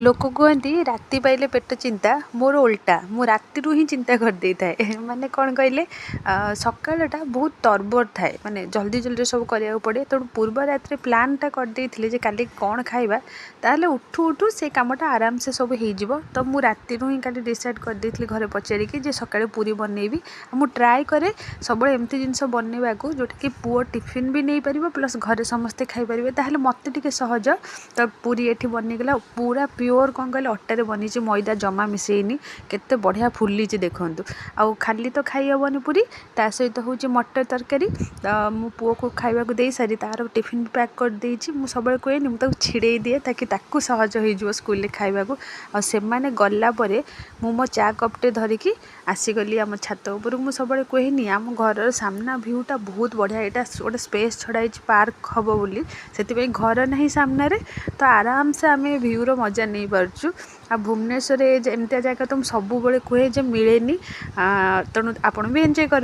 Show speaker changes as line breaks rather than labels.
लोक कहती राति पाइले पेट चिंता मोर उल्टा मु राति ही चिंता कर दे थाए माने कौन कहले सकाळटा बहुत तरबर थाए माने जल्दी जल्दी सब करिया पड़े तेणु पूर्व रात्रि प्लानटा कर देइथिले जे काली कौन खाइबा ताहले उठू उठू से कामटा आराम से सब हो तो मु राति ही काली डिसाइड कर देइथिले घरे पचारिकी जे सकाळे पूरी बनैबी मु ट्राए करे सब एमती जिनस बनैबा को जोटा कि पुओ टिफिन भी नहीं पारिबो प्लस घरे समस्ते खाई पारिबे ताहले मते टिके सहज तो पूरी एठी बनिगला पूरा प्योर कौन कहले अट्टारे बनी मैदा जमा मिसेनी केते बढ़िया फुली देखु आउ खाली तो खाई हेबनी पूरी ता सहित हूँ मटर तरकारी मो पुओ को खाइबा दे सारी तार टिफिन भी पैक कर देइछि मु सब कहेनि मुझे छिड़े दिए ताकि ताकू सहज हो स्कूल रे खाइबा को आ से माने गला परे मु मो चा कपटे धरिकी आसीगली आम छात उपर मु सब कहेनि आम घर सामना भ्यूटा बहुत बढ़िया यहाँ गोटे स्पेस छड़ाई पार्क हम बोली से घर ना सामने तो आराम से आम भ्यूर मजा नहीं पार्चु आ भुवनेश्वर एमती जगह तो सब कहे जे मिलेनी तेणु आपण भी एंजॉय कर।